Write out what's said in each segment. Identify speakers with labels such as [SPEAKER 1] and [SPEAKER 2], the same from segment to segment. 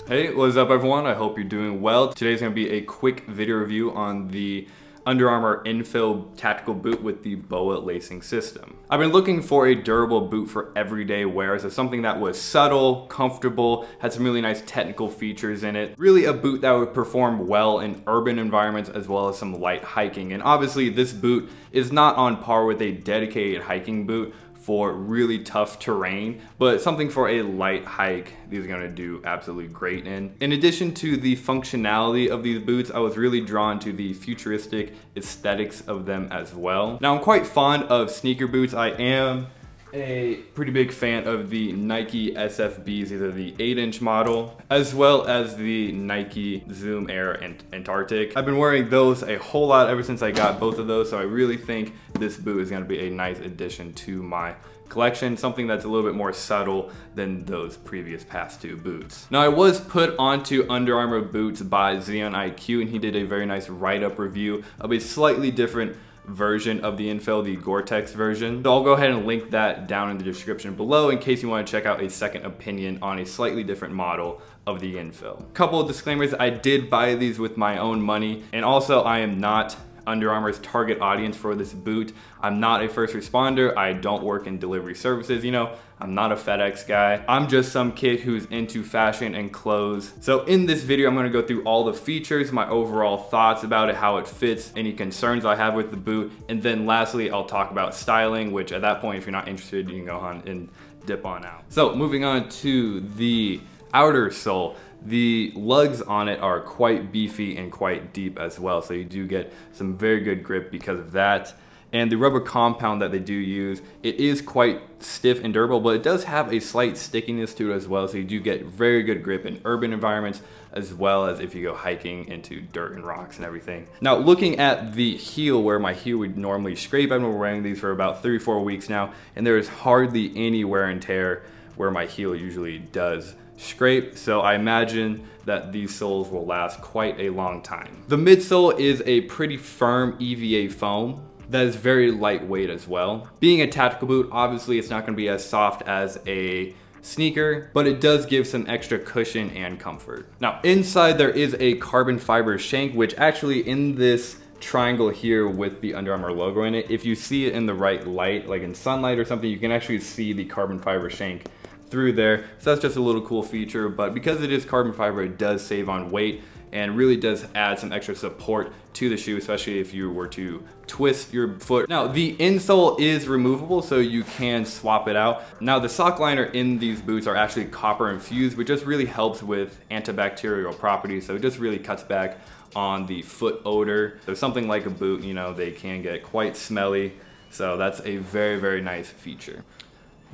[SPEAKER 1] Hey, what's up everyone? I hope you're doing well. Today's gonna be a quick video review on the Underarmour Infil Tactical Boot with the Boa Lacing System. I've been looking for a durable boot for everyday wear, so something that was subtle, comfortable, had some really nice technical features in it. Really a boot that would perform well in urban environments as well as some light hiking. And obviously this boot is not on par with a dedicated hiking boot for really tough terrain, but something for a light hike, these are gonna do absolutely great in. In addition to the functionality of these boots, I was really drawn to the futuristic aesthetics of them as well. Now, I'm quite fond of sneaker boots. I am a pretty big fan of the Nike SFBs, either the 8-inch model, as well as the Nike Zoom Air and Antarctic. I've been wearing those a whole lot ever since I got both of those, so I really think this boot is gonna be a nice addition to my collection, something that's a little bit more subtle than those previous past two boots. Now, I was put onto Underarmour boots by Xeon IQ, and he did a very nice write-up review of a slightly different version of the Infil, the Gore-Tex version. So I'll go ahead and link that down in the description below in case you want to check out a second opinion on a slightly different model of the Infil. Couple of disclaimers: I did buy these with my own money, and also I am not Under Armour's target audience for this boot. I'm not a first responder. I don't work in delivery services. You know, I'm not a FedEx guy. I'm just some kid who's into fashion and clothes. So in this video, I'm gonna go through all the features, my overall thoughts about it, how it fits, any concerns I have with the boot, and then lastly, I'll talk about styling, which at that point, if you're not interested, you can go on and dip on out. So moving on to the outer sole. The lugs on it are quite beefy and quite deep as well, so you do get some very good grip because of that. And the rubber compound that they do use, it is quite stiff and durable, but it does have a slight stickiness to it as well, so you do get very good grip in urban environments as well as if you go hiking into dirt and rocks and everything. Now, looking at the heel, where my heel would normally scrape, I've been wearing these for about 3 or 4 weeks now, and there is hardly any wear and tear where my heel usually does scrape, so I imagine that these soles will last quite a long time. The midsole is a pretty firm EVA foam that is very lightweight as well. Being a tactical boot, obviously it's not going to be as soft as a sneaker, but it does give some extra cushion and comfort. Now, inside there is a carbon fiber shank, which actually in this triangle here with the Under Armour logo in it, if you see it in the right light, like in sunlight or something, you can actually see the carbon fiber shank through there. So that's just a little cool feature, but because it is carbon fiber, it does save on weight and really does add some extra support to the shoe, especially if you were to twist your foot. Now, the insole is removable, so you can swap it out. Now, the sock liner in these boots are actually copper infused, which just really helps with antibacterial properties, so it just really cuts back on the foot odor. So something like a boot, you know, they can get quite smelly, so that's a very, very nice feature.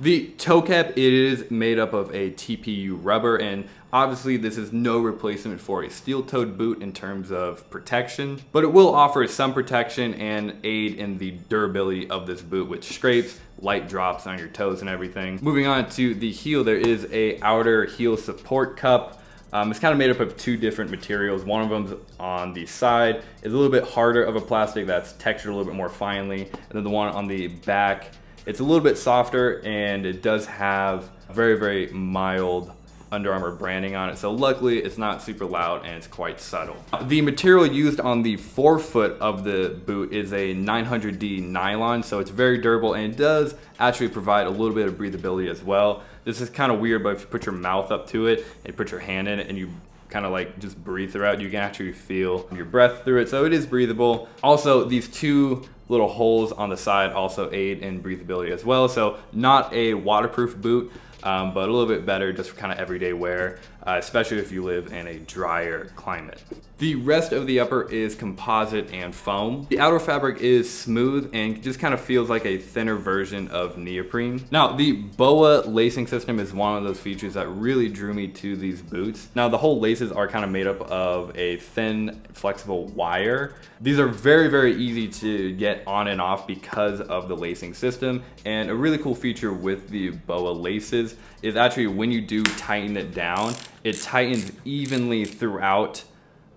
[SPEAKER 1] The toe cap, it is made up of a TPU rubber, and obviously this is no replacement for a steel-toed boot in terms of protection, but it will offer some protection and aid in the durability of this boot with scrapes, light drops on your toes and everything. Moving on to the heel, there is a outer heel support cup. It's kind of made up of 2 different materials. One of them on the side is a little bit harder of a plastic that's textured a little bit more finely, and then the one on the back, it's a little bit softer, and it does have very, very mild Under Armour branding on it. So luckily it's not super loud and it's quite subtle. The material used on the forefoot of the boot is a 900D nylon, so it's very durable, and it does actually provide a little bit of breathability as well. This is kind of weird, but if you put your mouth up to it and put your hand in it and you kind of like just breathe throughout, you can actually feel your breath through it, so it is breathable. Also, these 2 little holes on the side also aid in breathability as well, so not a waterproof boot, but a little bit better just for kind of everyday wear, especially if you live in a drier climate. The rest of the upper is composite and foam. The outer fabric is smooth and just kind of feels like a thinner version of neoprene. Now, the Boa Lacing System is one of those features that really drew me to these boots. Now, the whole laces are kind of made up of a thin, flexible wire. These are very, very easy to get on and off because of the lacing system. And a really cool feature with the Boa laces is actually when you do tighten it down, it tightens evenly throughout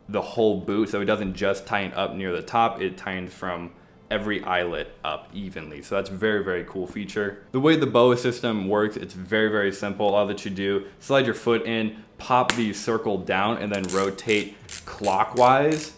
[SPEAKER 1] the whole boot, so it doesn't just tighten up near the top, it tightens from every eyelet up evenly. So that's a very, very cool feature. The way the Boa system works, it's very, very simple. All that you do, slide your foot in, pop the circle down, and then rotate clockwise,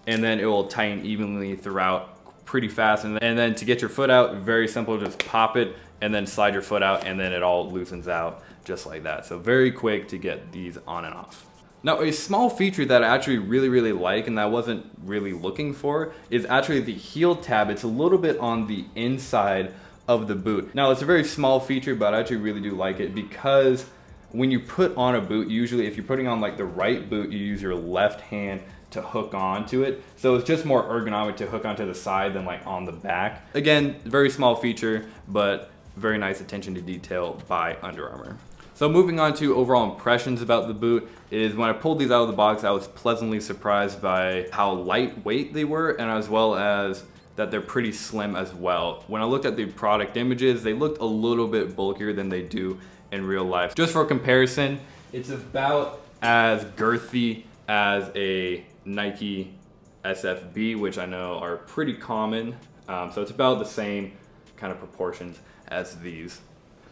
[SPEAKER 1] and then it will tighten evenly throughout pretty fast. And then to get your foot out, very simple, just pop it and then slide your foot out, and then it all loosens out just like that. So very quick to get these on and off. Now, a small feature that I actually really like and that I wasn't really looking for is actually the heel tab. It's a little bit on the inside of the boot. Now, it's a very small feature, but I actually really do like it because when you put on a boot, usually if you're putting on like the right boot, you use your left hand to hook onto it. So it's just more ergonomic to hook onto the side than like on the back. Again, very small feature, but very nice attention to detail by Under Armour. So moving on to overall impressions about the boot is when I pulled these out of the box, I was pleasantly surprised by how lightweight they were, and as well as that they're pretty slim as well. When I looked at the product images, they looked a little bit bulkier than they do in real life. Just for comparison, it's about as girthy as a Nike SFB, which I know are pretty common. So it's about the same kind of proportions as these.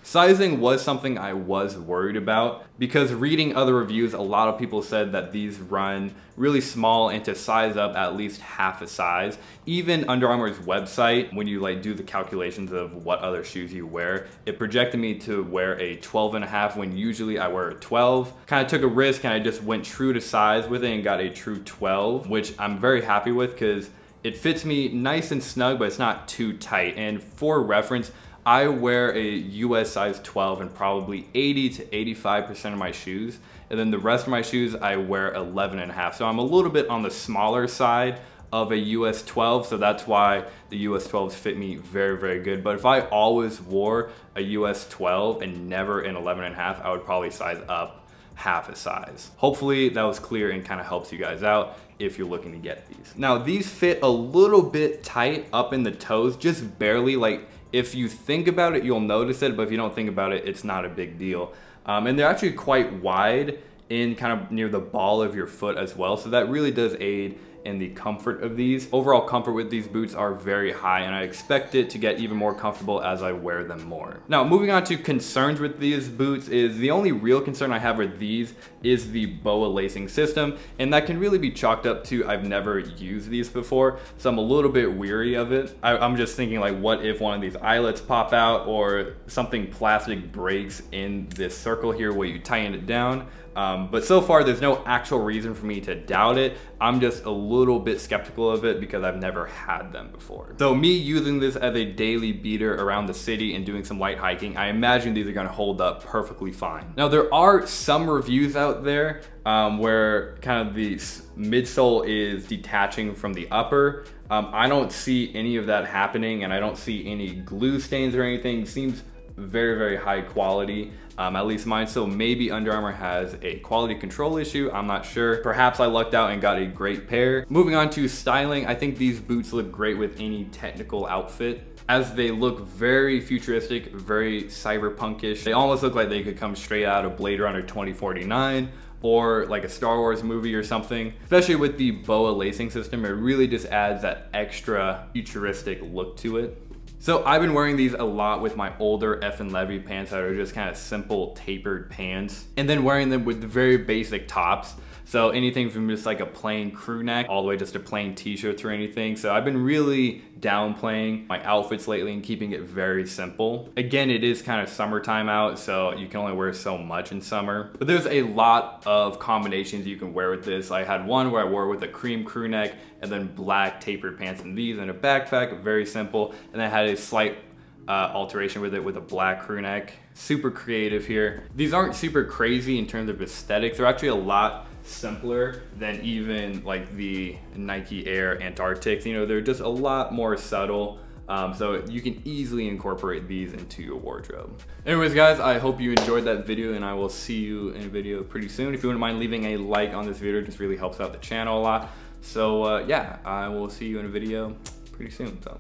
[SPEAKER 1] Sizing was something I was worried about because reading other reviews, a lot of people said that these run really small and to size up at least half a size. Even Under Armour's website, when you like do the calculations of what other shoes you wear, it projected me to wear a 12.5 when usually I wear a 12. Kind of took a risk and I just went true to size with it and got a true 12, which I'm very happy with because it fits me nice and snug, but it's not too tight. And for reference, I wear a US size 12 in probably 80 to 85% of my shoes. And then the rest of my shoes, I wear 11.5. So I'm a little bit on the smaller side of a US 12. So that's why the US 12s fit me very, very good. But if I always wore a US 12 and never an 11.5, I would probably size up half a size. Hopefully that was clear and kind of helps you guys out if you're looking to get these. Now these fit a little bit tight up in the toes, just barely. Like, if you think about it, you'll notice it, but if you don't think about it, it's not a big deal. And they're actually quite wide in kind of near the ball of your foot as well. So that really does aid in the comfort of these. Overall comfort with these boots are very high, and I expect it to get even more comfortable as I wear them more. Now, moving on to concerns with these boots is the only real concern I have with these is the Boa Lacing System, and that can really be chalked up to I've never used these before, so I'm a little bit weary of it. I'm just thinking like, what if one of these eyelets pop out or something plastic breaks in this circle here where you tighten it down? But so far there's no actual reason for me to doubt it. I'm just a little bit skeptical of it because I've never had them before. So me using this as a daily beater around the city and doing some light hiking, I imagine these are gonna hold up perfectly fine. Now there are some reviews out there where kind of the midsole is detaching from the upper. I don't see any of that happening, and I don't see any glue stains or anything. It seems very, very high quality, at least mine. So maybe Under Armour has a quality control issue, I'm not sure. Perhaps I lucked out and got a great pair. Moving on to styling, I think these boots look great with any technical outfit, as they look very futuristic, very cyberpunkish. They almost look like they could come straight out of Blade Runner 2049 or like a Star Wars movie or something. Especially with the Boa Lacing System, it really just adds that extra futuristic look to it. So I've been wearing these a lot with my older F and Levy pants that are just kind of simple tapered pants, and then wearing them with the very basic tops. So anything from just like a plain crew neck all the way just to plain t-shirts or anything. So I've been really downplaying my outfits lately and keeping it very simple. Again, it is kind of summertime out, so you can only wear so much in summer. But there's a lot of combinations you can wear with this. I had one where I wore with a cream crew neck and then black tapered pants and these and a backpack, very simple. And I had a slight alteration with it with a black crew neck. Super creative here. These aren't super crazy in terms of aesthetics. They're actually a lot simpler than even like the Nike Air Antarctics. You know, they're just a lot more subtle. So you can easily incorporate these into your wardrobe. Anyways guys, I hope you enjoyed that video, and I will see you in a video pretty soon. If you wouldn't mind leaving a like on this video, it just really helps out the channel a lot. So yeah, I will see you in a video pretty soon. So